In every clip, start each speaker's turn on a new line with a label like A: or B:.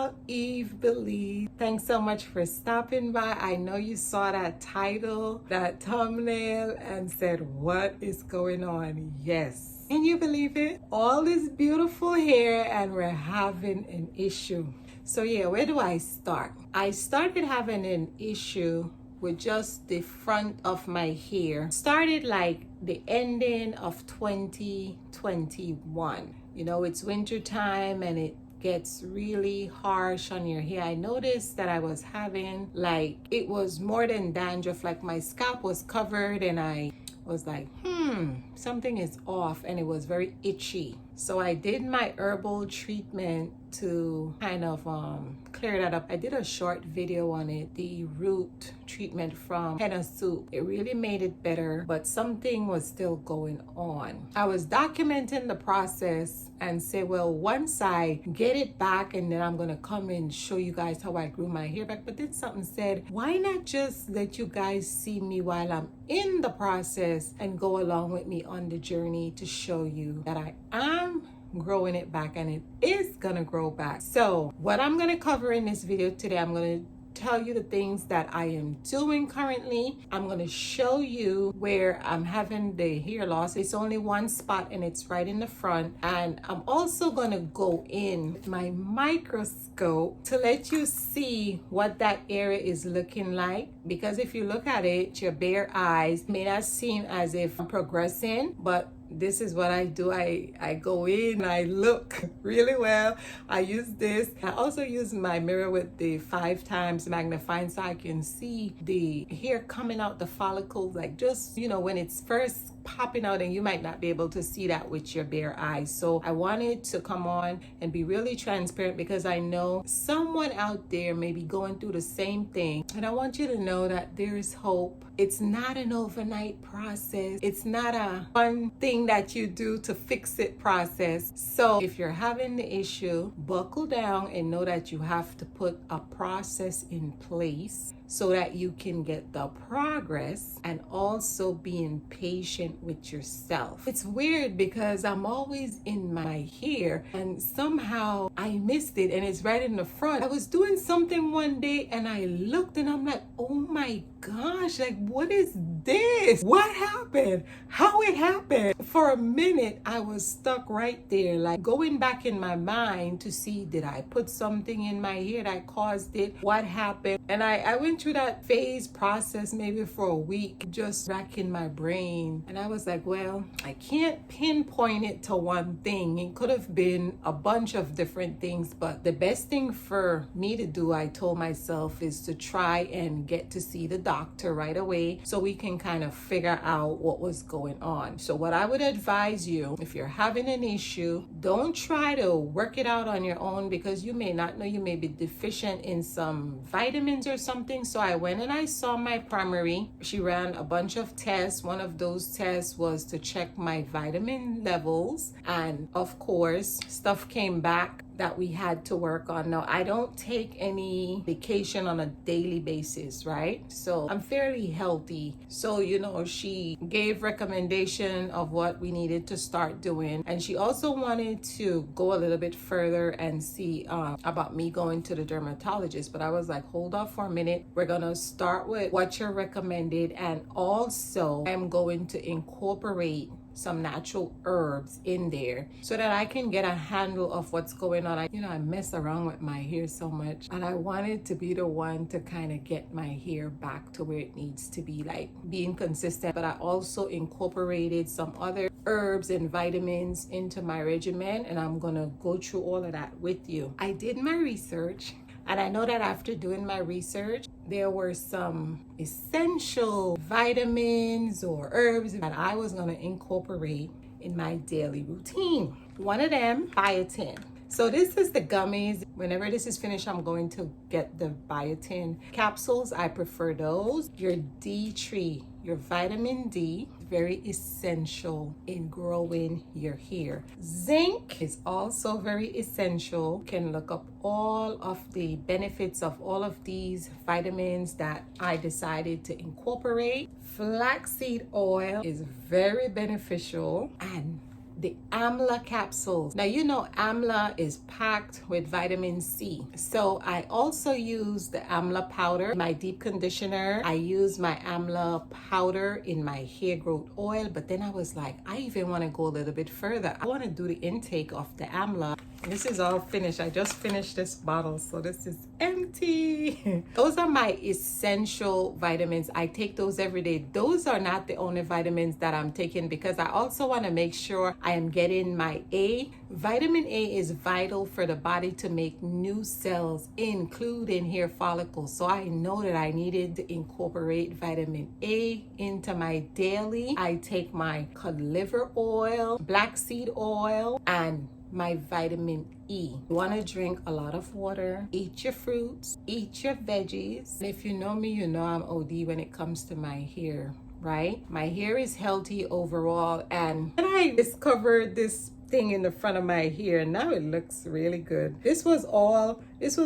A: y'all, Eve Believe. Thanks so much for stopping by. I know you saw that title, that thumbnail, and said, what is going on? Yes. Can you believe it? All this beautiful hair and we're having an issue. So yeah, where do I start? I started having an issue with just the front of my hair. Started like the ending of 2021. You know, it's winter time and it gets really harsh on your hair. I noticed that I was having like, it was more than dandruff, like my scalp was covered and I was like, something is off, and it was very itchy. So I did my herbal treatment to kind of clear that up. I did a short video on it, the root treatment from Henna soup. It really made it better, but something was still going on. I was documenting the process and say, well, once I get it back, and then I'm gonna come and show you guys how I grew my hair back. But then something said, why not just let you guys see me while I'm in the process and go along with me on the journey to show you that I am growing it back, and it is gonna grow back. So what I'm gonna cover in this video today, I'm gonna tell you the things that I am doing currently. I'm going to show you where I'm having the hair loss. It's only one spot and it's right in the front. And I'm also going to go in with my microscope to let you see what that area is looking like. Because if you look at it, your bare eyes, it may not seem as if I'm progressing, but this is what I do. I go in, I look really well. I use this. I also use my mirror with the 5 times magnifying so I can see the hair coming out the follicle, like just, you know, when it's first popping out, and you might not be able to see that with your bare eyes. So I wanted to come on and be really transparent because I know someone out there may be going through the same thing. And I want you to know that there is hope. It's not an overnight process. It's not a fun thing that you do to fix it process. So if you're having the issue, buckle down and know that you have to put a process in place so that you can get the progress, and also being patient with yourself. It's weird because I'm always in my hair and somehow I missed it, and it's right in the front. I was doing something one day and I looked and I'm like, oh my gosh, like what is this? What happened? How it happened? For a minute I was stuck right there, like going back in my mind to see, did I put something in my hair that caused it? What happened? And I went through that phase process maybe for a week, just racking my brain. And I was like, well, I can't pinpoint it to one thing. It could have been a bunch of different things, but the best thing for me to do, I told myself, is to try and get to see the doctor right away so we can kind of figure out what was going on. So what I would advise you, if you're having an issue, don't try to work it out on your own, because you may not know, you may be deficient in some vitamins or something. So I went and I saw my primary. She ran a bunch of tests. One of those tests was to check my vitamin levels, and of course stuff came back that we had to work on. Now, I don't take any medication on a daily basis, right? So I'm fairly healthy. So, you know, she gave recommendation of what we needed to start doing. And she also wanted to go a little bit further and see about me going to the dermatologist. But I was like, hold off for a minute. We're gonna start with what you're recommended. And also I'm going to incorporate some natural herbs in there so that I can get a handle of what's going on. I mess around with my hair so much, and I wanted to be the one to kind of get my hair back to where it needs to be, like being consistent. But I also incorporated some other herbs and vitamins into my regimen, and I'm gonna go through all of that with you. I did my research, and I know that after doing my research, there were some essential vitamins or herbs that I was going to incorporate in my daily routine. One of them, biotin. So this is the gummies. Whenever this is finished, I'm going to get the biotin capsules. I prefer those. Your D3, your vitamin D, very essential in growing your hair. Zinc is also very essential. You can look up all of the benefits of all of these vitamins that I decided to incorporate. Flaxseed oil is very beneficial, and the Amla capsules. Now, you know Amla is packed with vitamin C. So I also use the Amla powder in my deep conditioner. I use my Amla powder in my hair growth oil, but then I was like, I even want to go a little bit further. I want to do the intake of the Amla. This is all finished. I just finished this bottle, so this is empty. Those are my essential vitamins. I take those every day. Those are not the only vitamins that I'm taking, because I also want to make sure I am getting my A. Vitamin A is vital for the body to make new cells, including hair follicles. So I know that I needed to incorporate vitamin A into my daily. I take my cod liver oil, black seed oil, and my vitamin E. You want to drink a lot of water, eat your fruits, eat your veggies. And if you know me, you know I'm OD when it comes to my hair, right? My hair is healthy overall, and I discovered this thing in the front of my hair, and now it looks really good. This was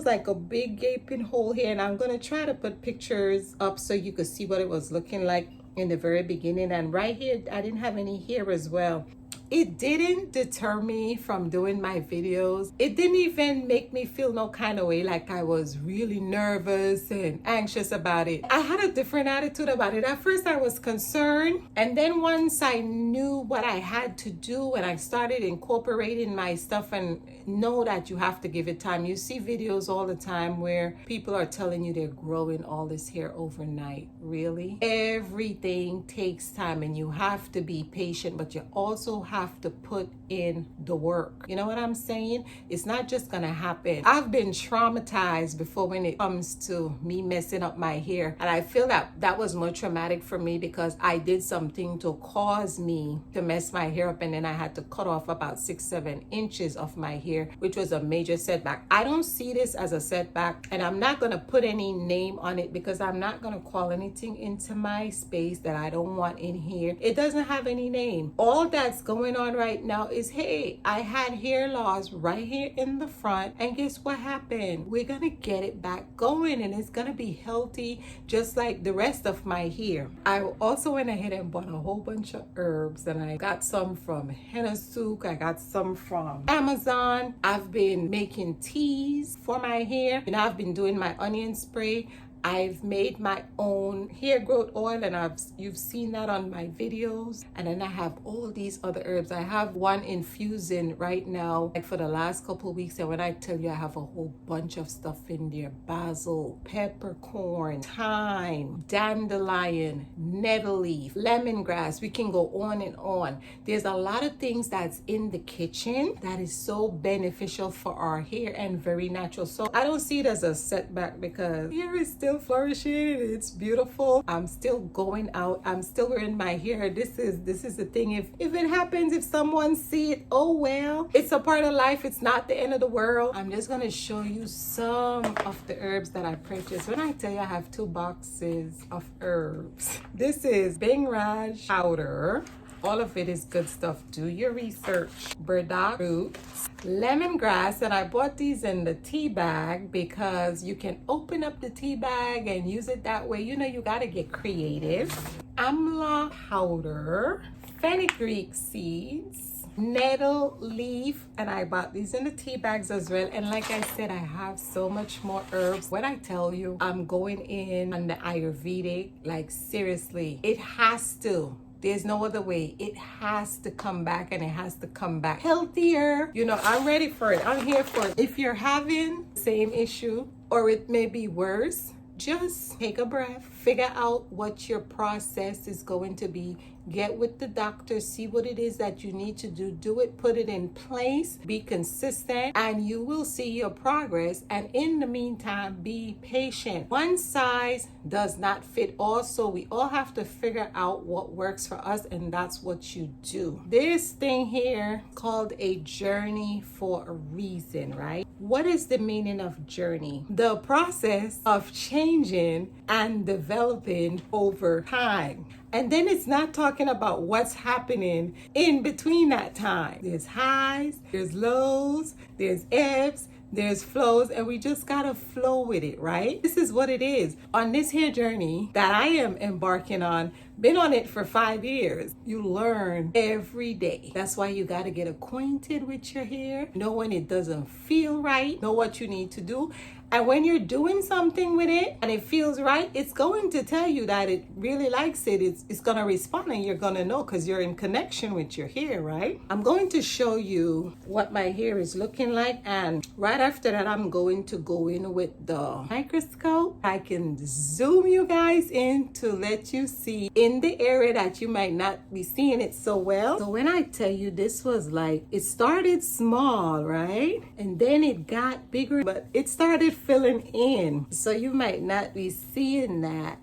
A: like a big gaping hole here, and I'm going to try to put pictures up so you could see what it was looking like in the very beginning. And right here, I didn't have any hair as well. It didn't deter me from doing my videos. It didn't even make me feel no kind of way like I was really nervous and anxious about it. I had a different attitude about it. At first I was concerned, and then once I knew what I had to do and I started incorporating my stuff, and know that you have to give it time. You see videos all the time where people are telling you they're growing all this hair overnight. Really? Everything takes time, and you have to be patient, but you also have to put in the work. You know what I'm saying? It's not just gonna happen. I've been traumatized before when it comes to me messing up my hair, and I feel that that was more traumatic for me because I did something to cause me to mess my hair up, and then I had to cut off about 6-7 inches of my hair, which was a major setback. I don't see this as a setback, and I'm not gonna put any name on it because I'm not gonna call anything into my space that I don't want in here. It doesn't have any name. All that's going on right now is, hey, I had hair loss right here in the front, and guess what happened? We're gonna get it back going, and it's gonna be healthy just like the rest of my hair. I also went ahead and bought a whole bunch of herbs, and I got some from Henna, I got some from Amazon. I've been making teas for my hair, and I've been doing my onion spray. I've made my own hair growth oil, and you've seen that on my videos. And then I have all these other herbs. I have one infusing right now, like for the last couple of weeks. And when I tell you, I have a whole bunch of stuff in there: basil, peppercorn, thyme, dandelion, nettle leaf, lemongrass. We can go on and on. There's a lot of things that's in the kitchen that is so beneficial for our hair and very natural. So I don't see it as a setback because hair is still flourishing. It's beautiful. I'm still going out. I'm still wearing my hair. This is the thing. If it happens, if someone see it, oh well. It's a part of life. It's not the end of the world. I'm just gonna show you some of the herbs that I purchased. When I tell you I have 2 boxes of herbs. This is Bhringraj powder. All of it is good stuff. Do your research. Burdock roots, lemongrass, and I bought these in the tea bag because you can open up the tea bag and use it that way. You know, you got to get creative. Amla powder, fenugreek seeds, nettle leaf, and I bought these in the tea bags as well. And like I said, I have so much more herbs. When I tell you I'm going in on the Ayurvedic, like seriously, it has to. There's no other way. It has to come back, and it has to come back healthier. You know, I'm ready for it. I'm here for it. If you're having the same issue, or it may be worse, just take a breath, figure out what your process is going to be. Get with the doctor, see what it is that you need to do it, put it in place, be consistent, and you will see your progress. And in the meantime, be patient. One size does not fit all, so we all have to figure out what works for us, and that's what you do. This thing here called a journey for a reason, right? What is the meaning of journey? The process of changing and developing over time. And then it's not talking about what's happening in between that time. There's highs, there's lows, there's ebbs, there's flows, and we just gotta flow with it, right? This is what it is. On this here journey that I am embarking on, been on it for 5 years. You learn every day. That's why you got to get acquainted with your hair, know when it doesn't feel right, know what you need to do. And when you're doing something with it and it feels right, it's going to tell you that it really likes it. It's going to respond, and you're going to know because you're in connection with your hair, right? I'm going to show you what my hair is looking like. And right after that, I'm going to go in with the microscope. I can zoom you guys in to let you see in the area that you might not be seeing it so well. So when I tell you this was like, it started small, right? And then it got bigger, but it started filling in. So you might not be seeing that.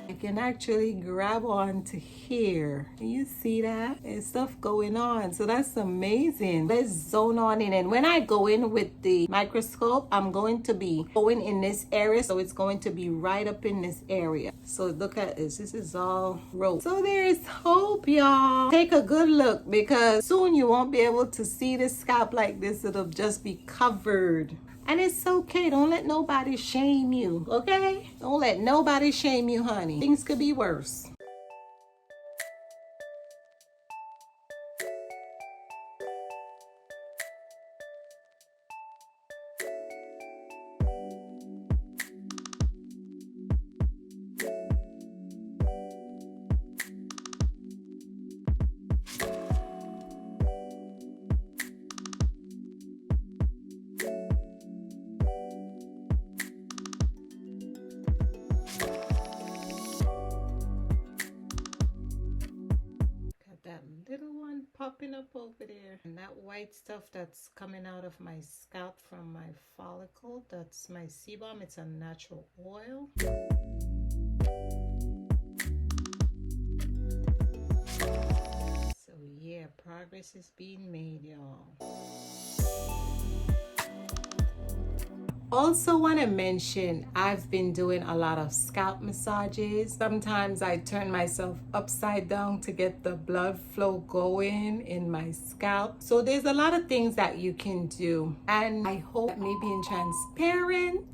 A: I can actually grab on to here. You see that? There's stuff going on. So that's amazing. Let's zone on in. And when I go in with the microscope, I'm going to be going in this area. So it's going to be right up in this area. So look at this. This is all rope. So there's hope, y'all. Take a good look, because soon you won't be able to see the scalp like this. It'll just be covered. And it's okay. Don't let nobody shame you, okay? Don't let nobody shame you, honey. Things could be worse. Little one popping up over there, and that white stuff that's coming out of my scalp from my follicle, that's my sebum. It's a natural oil. So yeah, progress is being made, y'all. Also want to mention, I've been doing a lot of scalp massages. Sometimes I turn myself upside down to get the blood flow going in my scalp. So there's a lot of things that you can do. And I hope me being transparent,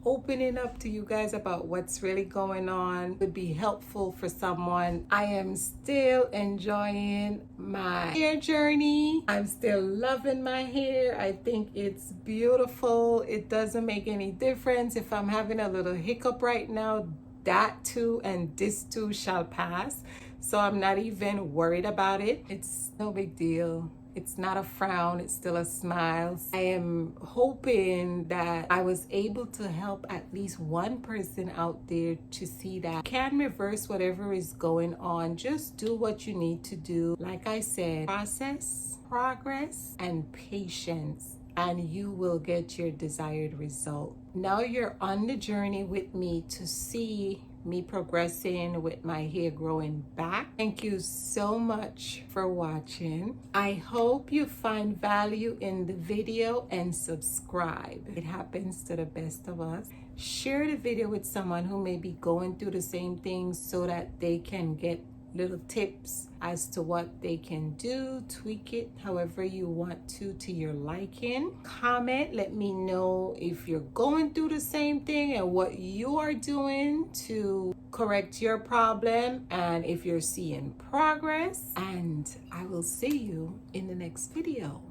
A: opening up to you guys about what's really going on would be helpful for someone. I am still enjoying my hair journey. I'm still loving my hair. I think it's beautiful. It doesn't make any difference if I'm having a little hiccup right now. That too and this too shall pass. So I'm not even worried about it. It's no big deal. It's not a frown, it's still a smile. I am hoping that I was able to help at least one person out there to see that you can reverse whatever is going on. Just do what you need to do. Like I said, process, progress, and patience, and you will get your desired result. Now you're on the journey with me to see me progressing with my hair growing back. Thank you so much for watching. I hope you find value in the video and subscribe. It happens to the best of us. Share the video with someone who may be going through the same things so that they can get little tips as to what they can do. Tweak it however you want to your liking. Comment, let me know if you're going through the same thing and what you are doing to correct your problem, and if you're seeing progress. And I will see you in the next video.